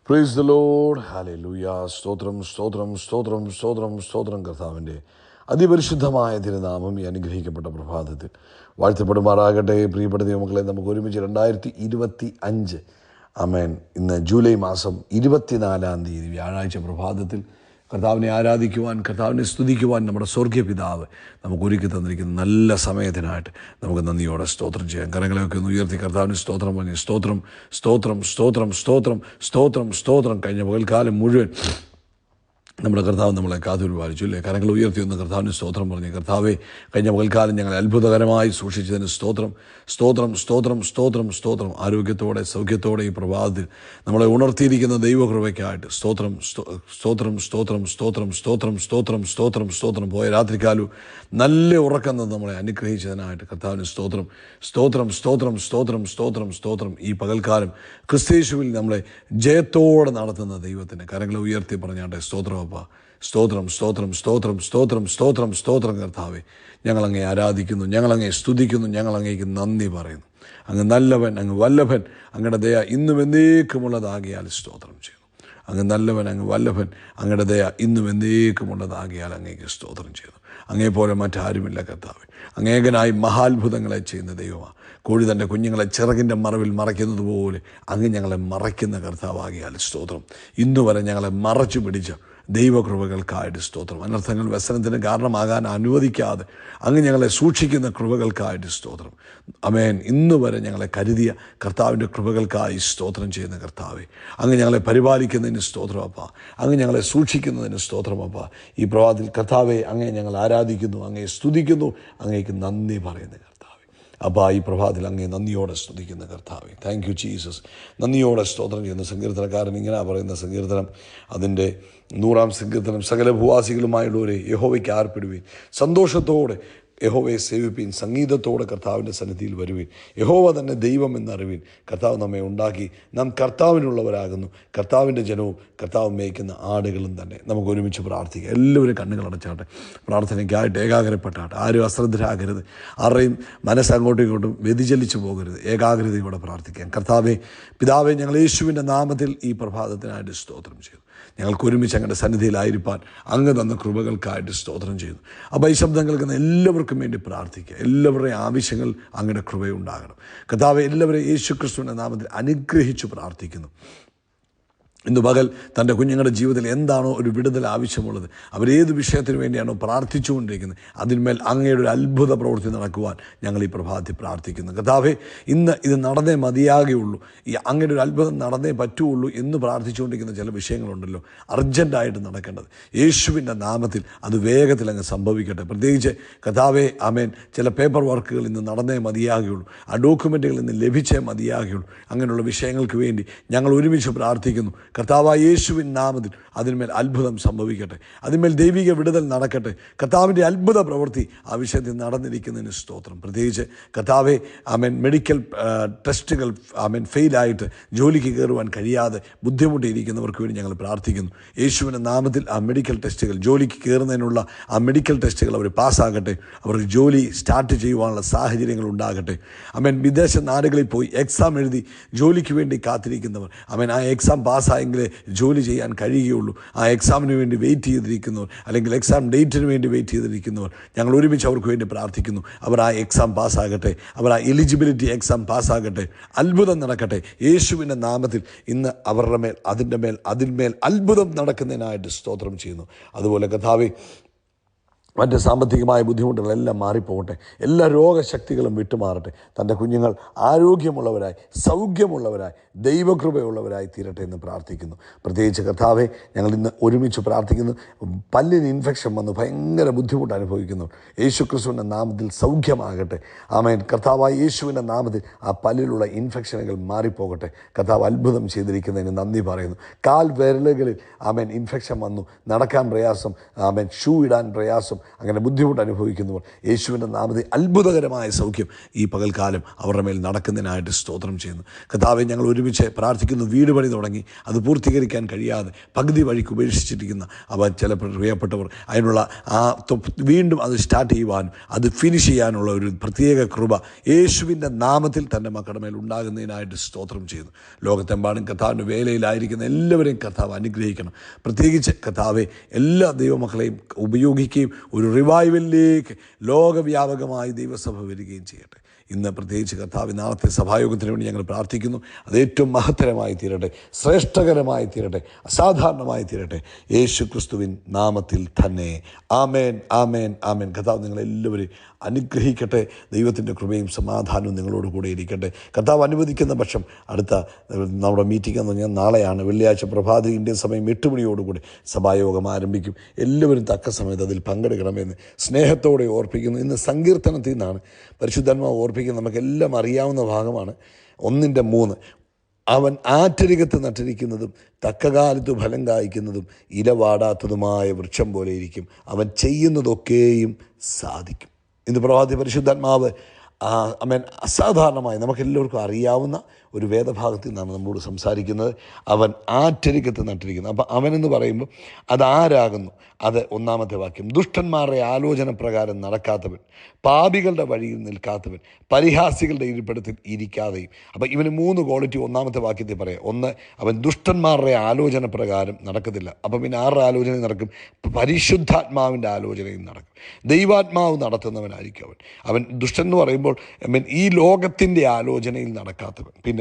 Praise the Lord. Hallelujah. സ്തോത്രം സ്തോത്രം സ്തോത്രം സ്തോത്രം സ്തോത്രം. കർത്താവിൻ്റെ അതിപരിശുദ്ധമായ തിരുനാമം ഈ അനുഗ്രഹിക്കപ്പെട്ട പ്രഭാതത്തിൽ വാഴ്ത്തപ്പെടുമാറാകട്ടെ. പ്രിയപ്പെട്ട ദൈവമക്കളെ, നമുക്ക് ഒരുമിച്ച് 2025 ആമേൻ, ഇന്ന് ജൂലൈ മാസം 24 വ്യാഴാഴ്ച പ്രഭാതത്തിൽ കർത്താവിനെ ആരാധിക്കുവാൻ, കർത്താവിനെ സ്തുതിക്കുവാൻ നമ്മുടെ സ്വർഗീയ പിതാവ് നമുക്ക് ഒരുക്കി തന്നിരിക്കുന്ന നല്ല സമയത്തിനായിട്ട് നമുക്ക് നന്ദിയോടെ സ്തോത്രം ചെയ്യാം. കരങ്ങളെയൊക്കെ ഒന്ന് ഉയർത്തി കർത്താവിന് സ്തോത്രം പറഞ്ഞ് സ്തോത്രം സ്തോത്രം സ്തോത്രം സ്തോത്രം സ്തോത്രം സ്തോത്രം. കഴിഞ്ഞ പകൽക്കാലം മുഴുവൻ നമ്മുടെ കർത്താവ് നമ്മളെ കാത്തുപരിപാലിച്ചു അല്ലേ? കരങ്ങൾ ഉയർത്തി ഒന്ന് കർത്താവിന് സ്തോത്രം പറഞ്ഞ്, കർത്താവെ, കഴിഞ്ഞ പകൽക്കാലം ഞങ്ങളെ അത്ഭുതകരമായി സൂക്ഷിച്ചതിന് സ്തോത്രം സ്തോത്രം സ്തോത്രം സ്തോത്രം സ്തോത്രം. ആരോഗ്യത്തോടെ സൗഖ്യത്തോടെ ഈ പ്രഭാതത്തിൽ നമ്മളെ ഉണർത്തിയിരിക്കുന്ന ദൈവകൃപയ്ക്കായിട്ട് സ്തോത്രം സ്തോത്രം സ്തോത്രം സ്തോത്രം സ്തോത്രം സ്തോത്രം സ്തോത്രം സ്തോത്രം. പോയ രാത്രികാലം നല്ല ഉറക്കം തന്ന് നമ്മളെ അനുഗ്രഹിച്ചതിനായിട്ട് കർത്താവിന് സ്തോത്രം സ്തോത്രം സ്തോത്രം സ്തോത്രം സ്തോത്രം സ്തോത്രം. ഈ പകൽക്കാലം ക്രിസ്തയേശുവിൽ നമ്മളെ ജയത്തോടെ നടത്തുന്ന ദൈവത്തിന് കരങ്ങളെ ഉയർത്തി പറഞ്ഞാട്ടെ. സ്തോത്രം അപ്പാ, സ്തോത്രം സ്തോത്രം സ്തോത്രം സ്തോത്രം സ്തോത്രം സ്തോത്രം. കർത്താവെ, ഞങ്ങളങ്ങേ ആരാധിക്കുന്നു, ഞങ്ങളങ്ങേ സ്തുതിക്കുന്നു, ഞങ്ങളങ്ങേക്ക് നന്ദി പറയുന്നു. അങ്ങ് നല്ലവൻ, അങ്ങ് വല്ലഭൻ, അങ്ങയുടെ ദയ ഇന്നും എന്നേക്കുമുള്ളതാകിയാൽ സ്തോത്രം ചെയ്യുന്നു. അങ്ങ് നല്ലവൻ, അങ്ങ് വല്ലഭൻ, അങ്ങയുടെ ദയ ഇന്നും എന്നേക്കുമുള്ളതാകിയാൽ അങ്ങേക്ക് സ്തോത്രം ചെയ്യുന്നു. അങ്ങേപോലെ മറ്റാരുമില്ല കർത്താവെ. അങ്ങേകനായി മഹാത്ഭുതങ്ങളെ ചെയ്യുന്ന ദൈവമാണ്. കോഴി തൻ്റെ കുഞ്ഞുങ്ങളെ ചിറകിൻ്റെ മറവിൽ മറയ്ക്കുന്നത് പോലെ അങ്ങ് ഞങ്ങളെ മറയ്ക്കുന്ന കർത്താവാകിയാൽ സ്തോത്രം. ഇന്നുവരെ ഞങ്ങളെ മറച്ചു പിടിച്ച ദൈവകൃപകൾക്കായിട്ട് സ്തോത്രം. അനർത്ഥങ്ങൾ വ്യസനത്തിന് കാരണമാകാൻ അനുവദിക്കാതെ അങ്ങ് ഞങ്ങളെ സൂക്ഷിക്കുന്ന കൃപകൾക്കായിട്ട് സ്തോത്രം. ആമേൻ. ഇന്നു വരെ ഞങ്ങളെ കരുതിയ കർത്താവിൻ്റെ കൃപകൾക്കായി സ്തോത്രം ചെയ്യുന്ന കർത്താവെ, അങ്ങ് ഞങ്ങളെ പരിപാലിക്കുന്നതിന് സ്തോത്രം അപ്പാ. അങ്ങ് ഞങ്ങളെ സൂക്ഷിക്കുന്നതിന് സ്തോത്രം അപ്പാ. ഈ പ്രഭാതത്തിൽ കർത്താവെ, അങ്ങേ ഞങ്ങൾ ആരാധിക്കുന്നു, അങ്ങേ സ്തുതിക്കുന്നു, അങ്ങേക്ക് നന്ദി പറയുന്ന കർത്താവെ. അപ്പാ, ഈ പ്രഭാതത്തിൽ അങ്ങേ നന്ദിയോടെ സ്തുതിക്കുന്ന കർത്താവെ, താങ്ക് യു ജീസസ്. നന്ദിയോടെ സ്തോത്രം ചെയ്യുന്ന സങ്കീർത്തനക്കാരൻ ഇങ്ങനെ പറയുന്ന സങ്കീർത്തനം, അതിൻ്റെ 100-ാം സങ്കീർത്തനം: സകല ഭൂവാസികളുമായുള്ളവരെ യഹോവയ്ക്ക് ആർപ്പിടുവീൻ, സന്തോഷത്തോടെ യഹോവയെ സേവിപ്പീൻ, സംഗീതത്തോടെ കർത്താവിൻ്റെ സന്നിധിയിൽ വരുവീൻ. യഹോവ തന്നെ ദൈവം എന്നറിവീൻ. കർത്താവ് നമ്മെ ഉണ്ടാക്കി, നാം കർത്താവിനുള്ളവരാകുന്നു, കർത്താവിൻ്റെ ജനവും കർത്താവ് മേയ്ക്കുന്ന ആടുകളും തന്നെ. നമുക്ക് ഒരുമിച്ച് പ്രാർത്ഥിക്കാം. എല്ലാവരും കണ്ണുകൾ അടച്ചാട്ടെ. പ്രാർത്ഥനയ്ക്കായിട്ട് ഏകാഗ്രപ്പെട്ടാട്ടെ. ആരും അശ്രദ്ധരാകരുത്. ആരുടെയും മനസ്സങ്ങോട്ടും ഇങ്ങോട്ടും വ്യതിചലിച്ചു പോകരുത്. ഏകാഗ്രതയോടെ പ്രാർത്ഥിക്കാം. കർത്താവെ, പിതാവെ, ഞങ്ങൾ യേശുവിൻ്റെ നാമത്തിൽ ഈ പ്രഭാതത്തിനായിട്ട് സ്തോത്രം ചെയ്തു. ഞങ്ങൾക്ക് ഒരുമിച്ച് അങ്ങയുടെ സന്നിധിയിലായിരിക്കാൻ അങ്ങ് തന്ന കൃപകൾക്കായിട്ട് സ്തോത്രം ചെയ്തു. അപ്പോൾ ഈ ശബ്ദം കേൾക്കുന്ന എല്ലാവർക്കും വേണ്ടി പ്രാർത്ഥിക്കുക. എല്ലാവരുടെയും ആവശ്യങ്ങൾ അങ്ങയുടെ കൃപയുണ്ടാകണം. കർത്താവെ, എല്ലാവരെയും യേശു ക്രിസ്തുവിൻ്റെ നാമത്തിൽ അനുഗ്രഹിച്ചു പ്രാർത്ഥിക്കുന്നു. ഇന്ന് പകൽ തൻ്റെ കുഞ്ഞുങ്ങളുടെ ജീവിതത്തിൽ എന്താണോ ഒരു വിടുതൽ ആവശ്യമുള്ളത്, അവരേത് വിഷയത്തിന് വേണ്ടിയാണോ പ്രാർത്ഥിച്ചുകൊണ്ടിരിക്കുന്നത്, അതിന്മേൽ അങ്ങയുടെ ഒരു അത്ഭുത പ്രവൃത്തി നടക്കുവാൻ ഞങ്ങൾ ഈ പ്രഭാതത്തിൽ പ്രാർത്ഥിക്കുന്നു. കർത്താവേ, ഇന്ന് ഇത് നടന്നേ മതിയാകുകയുള്ളൂ, ഈ അങ്ങയുടെ ഒരു അത്ഭുതം നടന്നേ പറ്റുകയുള്ളൂ എന്ന് പ്രാർത്ഥിച്ചുകൊണ്ടിരിക്കുന്ന ചില വിഷയങ്ങളുണ്ടല്ലോ, അർജൻറ്റായിട്ട് നടക്കേണ്ടത്. യേശുവിൻ്റെ നാമത്തിൽ അത് വേഗത്തിൽ അങ്ങ് സംഭവിക്കട്ടെ. പ്രത്യേകിച്ച് കർത്താവേ, ആമേൻ, ചില പേപ്പർ വർക്കുകൾ ഇന്ന് നടന്നേ മതിയാകുകയുള്ളൂ, ആ ഡോക്യുമെൻറ്റുകൾ ഇന്ന് ലഭിച്ചേ മതിയാകുകയുള്ളൂ. അങ്ങനെയുള്ള വിഷയങ്ങൾക്ക് വേണ്ടി ഞങ്ങൾ ഒരുമിച്ച് പ്രാർത്ഥിക്കുന്നു. കർത്താവായ യേശുവിൻ നാമത്തിൽ അതിന്മേൽ അത്ഭുതം സംഭവിക്കട്ടെ, അതിന്മേൽ ദൈവിക വിടുതൽ നടക്കട്ടെ. കർത്താവിൻ്റെ അത്ഭുത പ്രവൃത്തി ആ വിഷയത്തിൽ നടന്നിരിക്കുന്നതിന് സ്തോത്രം. പ്രത്യേകിച്ച് കർത്താവെ, ആമേൻ, മെഡിക്കൽ ടെസ്റ്റുകൾ ആമേൻ ഫെയിലായിട്ട് ജോലിക്ക് കയറുവാൻ കഴിയാതെ ബുദ്ധിമുട്ടിയിരിക്കുന്നവർക്ക് വേണ്ടി ഞങ്ങൾ പ്രാർത്ഥിക്കുന്നു. യേശുവിൻ്റെ നാമത്തിൽ ആ മെഡിക്കൽ ടെസ്റ്റുകൾ, ജോലിക്ക് കയറുന്നതിനുള്ള ആ മെഡിക്കൽ ടെസ്റ്റുകൾ അവർ പാസ്സാകട്ടെ. അവർക്ക് ജോലി സ്റ്റാർട്ട് ചെയ്യുവാനുള്ള സാഹചര്യങ്ങൾ ഉണ്ടാകട്ടെ. ആമേൻ. വിദേശ നാടുകളിൽ പോയി എക്സാം എഴുതി ജോലിക്ക് വേണ്ടി കാത്തിരിക്കുന്നവർ, ആമേൻ, ആ എക്സാം പാസ്സായെങ്കിലേ ജോലി ചെയ്യാൻ കഴിയുകയുള്ളൂ. ആ എക്സാമിന് വേണ്ടി വെയിറ്റ് ചെയ്തിരിക്കുന്നവർ, അല്ലെങ്കിൽ എക്സാം ഡേറ്റിന് വേണ്ടി വെയിറ്റ് ചെയ്തിരിക്കുന്നവർ, ഞങ്ങൾ ഒരുമിച്ച് അവർക്ക് വേണ്ടി പ്രാർത്ഥിക്കുന്നു. അവർ ആ എക്സാം പാസ്സാകട്ടെ, അവർ ആ എലിജിബിലിറ്റി എക്സാം പാസ്സാകട്ടെ. അത്ഭുതം നടക്കട്ടെ യേശുവിൻ്റെ നാമത്തിൽ. ഇന്ന് അവരുടെ മേൽ, അതിന്മേൽ അത്ഭുതം നടക്കുന്നതിനായിട്ട് സ്തോത്രം ചെയ്യുന്നു. അതുപോലെ കർത്താവേ, മറ്റ് സാമ്പത്തികമായ ബുദ്ധിമുട്ടുകളെല്ലാം മാറിപ്പോകട്ടെ. എല്ലാ രോഗശക്തികളും വിട്ടുമാറട്ടെ. തൻ്റെ കുഞ്ഞുങ്ങൾ ആരോഗ്യമുള്ളവരായി, സൗഖ്യമുള്ളവരായി, ദൈവകൃപയുള്ളവരായി തീരട്ടെ എന്ന് പ്രാർത്ഥിക്കുന്നു. പ്രത്യേകിച്ച് കർത്താവെ, ഞങ്ങൾ ഇന്ന് ഒരുമിച്ച് പ്രാർത്ഥിക്കുന്നു. പല്ലിന് ഇൻഫെക്ഷൻ വന്ന് ഭയങ്കര ബുദ്ധിമുട്ട് അനുഭവിക്കുന്നു. യേശു ക്രിസ്തുവിൻ്റെ നാമത്തിൽ സൗഖ്യമാകട്ടെ. ആമേൻ. കർത്താവായ യേശുവിൻ്റെ നാമത്തിൽ ആ പല്ലിലുള്ള ഇൻഫെക്ഷനുകൾ മാറിപ്പോകട്ടെ. കർത്താവ് അത്ഭുതം ചെയ്തിരിക്കുന്നതിന് നന്ദി പറയുന്നു. കാൽ വിരലുകളിൽ ആമേൻ ഇൻഫെക്ഷൻ വന്നു, നടക്കാൻ പ്രയാസം, ആമേൻ, ഷൂ ഇടാൻ പ്രയാസം, അങ്ങനെ ബുദ്ധിമുട്ട് അനുഭവിക്കുന്നവർ യേശുവിൻ്റെ നാമത്തിൽ അത്ഭുതകരമായ സൗഖ്യം ഈ പകൽക്കാലം അവരുടെ മേൽ നടക്കുന്നതിനായിട്ട് സ്തോത്രം ചെയ്യുന്നു. കർത്താവേ, ഞങ്ങൾ ഒരുമിച്ച് പ്രാർത്ഥിക്കുന്നു. വീട് പണി തുടങ്ങി അത് പൂർത്തീകരിക്കാൻ കഴിയാതെ പകുതി വഴിക്ക് ഉപേക്ഷിച്ചിരിക്കുന്ന ചില പ്രിയപ്പെട്ടവർ അതിനുള്ള വീണ്ടും അത് സ്റ്റാർട്ട് ചെയ്യുവാനും അത് ഫിനിഷ് ചെയ്യാനുള്ള ഒരു പ്രത്യേക കൃപ യേശുവിൻ്റെ നാമത്തിൽ തൻ്റെ മക്കളുടെ മേൽ ഉണ്ടാകുന്നതിനായിട്ട് സ്തോത്രം ചെയ്യുന്നു. ലോകത്തെമ്പാടും കർത്താവിൻ്റെ വേലയിലായിരിക്കുന്ന എല്ലാവരെയും കർത്താവ് അനുഗ്രഹിക്കണം. പ്രത്യേകിച്ച് കർത്താവെ എല്ലാ ദൈവമക്കളെയും ഉപയോഗിക്കുകയും ഒരു റിവൈവലിലേക്ക് ലോകവ്യാപകമായി ദൈവസഭ വരികയും ചെയ്യട്ടെ. ഇന്ന് പ്രത്യേകിച്ച് കർത്താവ് നാളത്തെ സഭായോഗത്തിന് വേണ്ടി ഞങ്ങൾ പ്രാർത്ഥിക്കുന്നു. അത് ഏറ്റവും മഹത്തരമായി തീരട്ടെ, ശ്രേഷ്ഠകരമായി തീരട്ടെ, അസാധാരണമായി തീരട്ടെ, യേശു ക്രിസ്തുവിൻ നാമത്തിൽ തന്നെ. ആമേൻ, ആമേൻ, ആമേൻ. കർത്താവ് നിങ്ങളെല്ലാവരും അനുഗ്രഹിക്കട്ടെ. ദൈവത്തിൻ്റെ കൃപയും സമാധാനവും നിങ്ങളോട് കൂടെ ഇരിക്കട്ടെ. കർത്താവ് അനുവദിക്കുന്ന പക്ഷം അടുത്ത നമ്മുടെ മീറ്റിംഗ് എന്ന് പറഞ്ഞാൽ നാളെയാണ്, വെള്ളിയാഴ്ച പ്രഭാത ഇന്ത്യൻ സമയം 8 മണിയോടുകൂടി സഭായോഗം ആരംഭിക്കും. എല്ലാവരും തക്ക സമയത്ത് അതിൽ പങ്കെടുക്കണമെന്ന് സ്നേഹത്തോടെ ഓർപ്പിക്കുന്നു. ഇന്ന് സങ്കീർത്തനത്തിൽ നിന്നാണ് പരിശുദ്ധാത്മാവ് ഓർപ്പിക്കുന്നത്. നമുക്കെല്ലാം അറിയാവുന്ന ഭാഗമാണ്. 1:3 അവൻ ആറ്റരികത്ത് നട്ടിരിക്കുന്നതും തക്കകാലത്ത് ഫലം കായ്ക്കുന്നതും ഇലവാടാത്തതുമായ വൃക്ഷം പോലെ ഇരിക്കും. അവൻ ചെയ്യുന്നതൊക്കെയും സാധിക്കും. ഇന്ന് പ്രഭാതി പരിശുദ്ധാത്മാവ് അസാധാരണമായി നമുക്കെല്ലാവർക്കും അറിയാവുന്ന ഒരു വേദഭാഗത്തിൽ നിന്നാണ് നമ്മളോട് സംസാരിക്കുന്നത്. അവൻ ആറ്റരികത്ത് നട്ടിരിക്കുന്നു. അപ്പം അവനെന്ന് പറയുമ്പോൾ അതാരാകുന്നു? അത് 1-ാമത്തെ വാക്യം. ദുഷ്ടന്മാരുടെ ആലോചന പ്രകാരം നടക്കാത്തവൻ, പാപികളുടെ വഴിയിൽ നിൽക്കാത്തവൻ, പരിഹാസികളുടെ ഇരിപ്പിടത്തിൽ ഇരിക്കാതെയും. അപ്പം ഇവന് 3 ക്വാളിറ്റി 1-ാമത്തെ വാക്യത്തിൽ പറയാം. 1, അവൻ ദുഷ്ടന്മാരുടെ ആലോചന പ്രകാരം നടക്കത്തില്ല. അപ്പം പിന്നെ ആരുടെ ആലോചനയും നടക്കും? പരിശുദ്ധാത്മാവിൻ്റെ ആലോചനയും നടക്കും. ദൈവാത്മാവ് നടത്തുന്നവനായിരിക്കും അവൻ. അവൻ ദുഷ്ടൻ എന്ന് പറയുമ്പോൾ ഈ ലോകത്തിൻ്റെ ആലോചനയിൽ നടക്കാത്തവൻ. പിന്നെ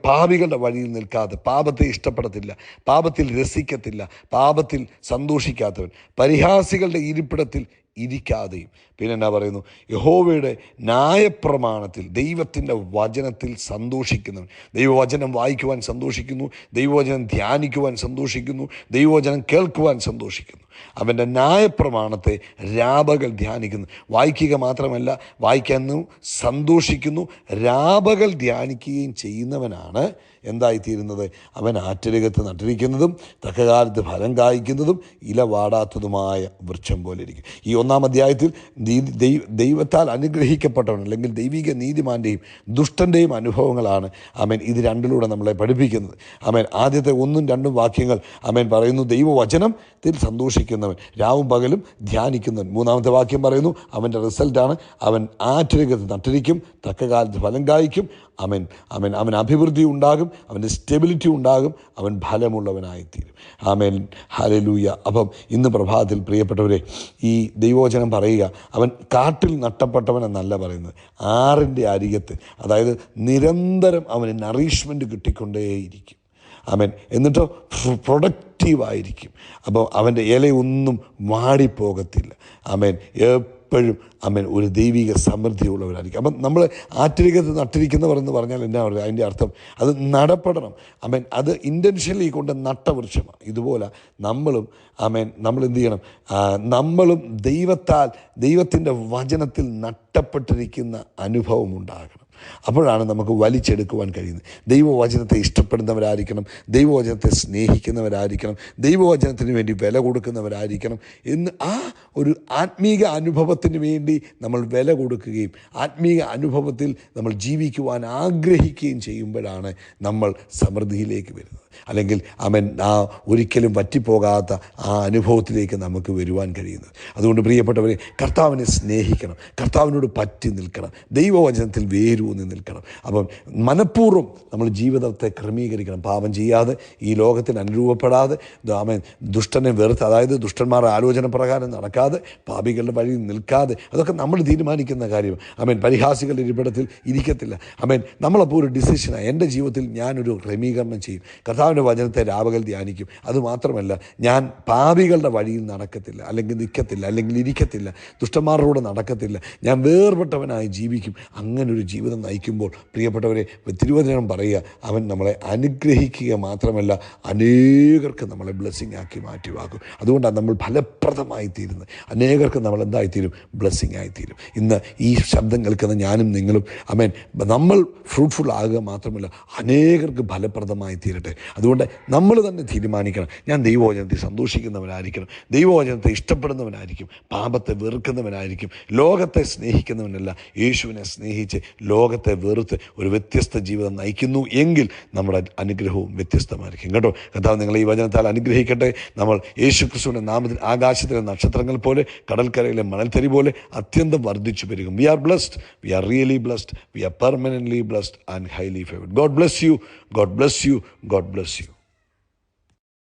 പാപികളുടെ വഴിയിൽ നിൽക്കാതെ, പാപത്തെ ഇഷ്ടപ്പെടത്തില്ല, പാപത്തിൽ രസിക്കത്തില്ല, പാപത്തിൽ സന്തോഷിക്കാത്തവൻ, പരിഹാസികളുടെ ഇരിപ്പിടത്തിൽ ഇരിക്കാതെയും. പിന്നെ എന്നാ പറയുന്നു? യഹോവയുടെ ന്യായപ്രമാണത്തിൽ, ദൈവത്തിൻ്റെ വചനത്തിൽ സന്തോഷിക്കുന്നവൻ. ദൈവവചനം വായിക്കുവാൻ സന്തോഷിക്കുന്നു, ദൈവവചനം ധ്യാനിക്കുവാൻ സന്തോഷിക്കുന്നു, ദൈവവചനം കേൾക്കുവാൻ സന്തോഷിക്കുന്നു. അവൻ്റെ ന്യായപ്രമാണത്തെ രാപകൽ ധ്യാനിക്കുന്നു. വായിക്കുക മാത്രമല്ല, വായിക്കുന്നു, സന്തോഷിക്കുന്നു, രാപകൽ ധ്യാനിക്കുകയും ചെയ്യുന്നവനാണ് എന്തായിത്തീരുന്നത്? അവൻ ആറ്റരികത്ത് നട്ടിരിക്കുന്നതും തക്കകാലത്ത് ഫലം കായ്ക്കുന്നതും ഇല വാടാത്തതുമായ വൃക്ഷം പോലെ ഇരിക്കും. ഈ 1-ാം അധ്യായത്തിൽ ദൈവത്താൽ അനുഗ്രഹിക്കപ്പെട്ടവൻ അല്ലെങ്കിൽ ദൈവിക നീതിമാൻ്റെയും ദുഷ്ടൻ്റെയും അനുഭവങ്ങളാണ് ഇത് രണ്ടിലൂടെ നമ്മളെ പഠിപ്പിക്കുന്നത്. ആദ്യത്തെ 1-2 വാക്യങ്ങൾ പറയുന്നു ദൈവവചനത്തിൽ സന്തോഷിക്കുന്നവൻ, രാവും പകലും ധ്യാനിക്കുന്നവൻ. 3-ാമത്തെ വാക്യം പറയുന്നു അവൻ്റെ റിസൾട്ടാണ് അവൻ ആറ്റരികത്ത് നട്ടിരിക്കും, തക്കകാലത്ത് ഫലം കായ്ക്കും. അവൻ അഭിവൃദ്ധി ഉണ്ടാകും, അവൻ്റെ സ്റ്റെബിലിറ്റി ഉണ്ടാകും, അവൻ ഫലമുള്ളവനായിത്തീരും. ഹല്ലേലൂയ. അപ്പം ഇന്ന് പ്രഭാതത്തിൽ പ്രിയപ്പെട്ടവരെ, ഈ ദൈവവചനം പറയുക, അവൻ കാട്ടിൽ നട്ടപ്പെട്ടവനെന്നല്ല പറയുന്നത്, ആറിൻ്റെ അരികത്ത്, അതായത് നിരന്തരം അവന് നറീഷ്മെൻറ്റ് കിട്ടിക്കൊണ്ടേയിരിക്കും. എന്നിട്ടോ പ്രൊഡക്റ്റീവായിരിക്കും. അപ്പോൾ അവൻ്റെ ഇലയൊന്നും വാടിപ്പോകത്തില്ല. എപ്പോഴും ഒരു ദൈവിക സമൃദ്ധിയുള്ളവരായിരിക്കും. അപ്പം നമ്മൾ ആറ്റരികത്ത് നട്ടിരിക്കുന്നവർ എന്ന് പറഞ്ഞാൽ എന്നാ പറയുക? അതിൻ്റെ അർത്ഥം അത് നടപ്പെടണം. അത് ഇൻറ്റൻഷനലി കൊണ്ട് നട്ട വൃക്ഷമാണ്. ഇതുപോലെ നമ്മളും നമ്മൾ എന്ത് ചെയ്യണം? നമ്മളും ദൈവത്തിൻ്റെ വചനത്തിൽ നട്ടപ്പെട്ടിരിക്കുന്ന അനുഭവം ഉണ്ടാകണം. അപ്പോഴാണ് നമുക്ക് വലിച്ചെടുക്കുവാൻ കഴിയുന്നത്. ദൈവവചനത്തെ ഇഷ്ടപ്പെടുന്നവരായിരിക്കണം, ദൈവവചനത്തെ സ്നേഹിക്കുന്നവരായിരിക്കണം, ദൈവവചനത്തിന് വേണ്ടി വില കൊടുക്കുന്നവരായിരിക്കണം എന്ന് ഒരു ആത്മീക അനുഭവത്തിന് വേണ്ടി നമ്മൾ വില കൊടുക്കുകയും ആത്മീക അനുഭവത്തിൽ നമ്മൾ ജീവിക്കുവാൻ ആഗ്രഹിക്കുകയും ചെയ്യുമ്പോഴാണ് നമ്മൾ സമൃദ്ധിയിലേക്ക് വരുന്നത്. അല്ലെങ്കിൽ ഒരിക്കലും പറ്റിപ്പോകാത്ത അനുഭവത്തിലേക്ക് നമുക്ക് വരുവാൻ കഴിയുന്നത്. അതുകൊണ്ട് പ്രിയപ്പെട്ടവരെ, കർത്താവിനെ സ്നേഹിക്കണം, കർത്താവിനോട് പറ്റി നിൽക്കണം, ദൈവവചനത്തിൽ വേരൂന്നി നിൽക്കണം. അപ്പം മനഃപൂർവ്വം നമ്മൾ ജീവിതത്തെ ക്രമീകരിക്കണം. പാപം ചെയ്യാതെ, ഈ ലോകത്തിന് അനുരൂപപ്പെടാതെ, ദുഷ്ടനെ വെറുത്ത്, അതായത് ദുഷ്ടന്മാരുടെ ആലോചന പ്രകാരം നടക്കാതെ, പാപികളുടെ വഴിയിൽ നിൽക്കാതെ, അതൊക്കെ നമ്മൾ തീരുമാനിക്കുന്ന കാര്യം. പരിഹാസികളുടെ ഇരിപ്പിടത്തിൽ ഇരിക്കത്തില്ല. നമ്മളപ്പോൾ ഒരു ഡിസിഷനാണ്, എൻ്റെ ജീവിതത്തിൽ ഞാനൊരു ക്രമീകരണം ചെയ്യും, കർത്താവിൻ്റെ വചനത്തെ രാപകൽ ധ്യാനിക്കും. അതുമാത്രമല്ല, ഞാൻ പാപികളുടെ വഴിയിൽ നടക്കത്തില്ല, അല്ലെങ്കിൽ നിൽക്കത്തില്ല, അല്ലെങ്കിൽ ഇരിക്കത്തില്ല, ദുഷ്ടന്മാരുടെ നടക്കത്തില്ല, ഞാൻ വേർപെട്ടവനായി ജീവിക്കും. അങ്ങനൊരു ജീവിതം ജീവിതം നയിക്കുമ്പോൾ പ്രിയപ്പെട്ടവരെ തിരുവചനം പറയുക, അവൻ നമ്മളെ അനുഗ്രഹിക്കുക മാത്രമല്ല അനേകർക്ക് നമ്മളെ ബ്ലെസ്സിങ് ആക്കി മാറ്റിവാക്കും. അതുകൊണ്ടാണ് നമ്മൾ ഫലപ്രദമായി തീരുന്നത്. അനേകർക്ക് നമ്മൾ എന്തായിത്തീരും? ബ്ലെസ്സിങ് ആയിത്തീരും. ഇന്ന് ഈ ശബ്ദം കേൾക്കുന്ന ഞാനും നിങ്ങളും ആമേൻ, നമ്മൾ ഫ്രൂട്ട്ഫുൾ ആകുക മാത്രമല്ല അനേകർക്ക് ഫലപ്രദമായി തീരട്ടെ. അതുകൊണ്ട് നമ്മൾ തന്നെ തീരുമാനിക്കണം, ഞാൻ ദൈവവചനത്തെ സന്തോഷിക്കുന്നവനായിരിക്കണം, ദൈവവചനത്തെ ഇഷ്ടപ്പെടുന്നവനായിരിക്കും, പാപത്തെ വെറുക്കുന്നവനായിരിക്കും, ലോകത്തെ സ്നേഹിക്കുന്നവനല്ല, യേശുവിനെ സ്നേഹിച്ച് ലോകത്തെ വെറുത്ത് ഒരു വ്യത്യസ്ത ജീവിതം നയിക്കുന്നു എങ്കിൽ നമ്മുടെ അനുഗ്രഹവും വ്യത്യസ്തമായിരിക്കും കേട്ടോ. കർത്താവ് നിങ്ങളെ ഈ വചനത്താൽ അനുഗ്രഹിക്കട്ടെ. നമ്മൾ യേശു ക്രിസ്തുവിൻ്റെ നാമത്തിൽ ആകാശത്തിലെ നക്ഷത്രങ്ങൾ പോലെ കടൽക്കരയിലെ മണൽത്തരി പോലെ അത്യന്തം വർദ്ധിച്ചു പെരുകും. We are blessed, we are really blessed, we are permanently blessed and highly favoured. God bless you, God bless you, God bless U.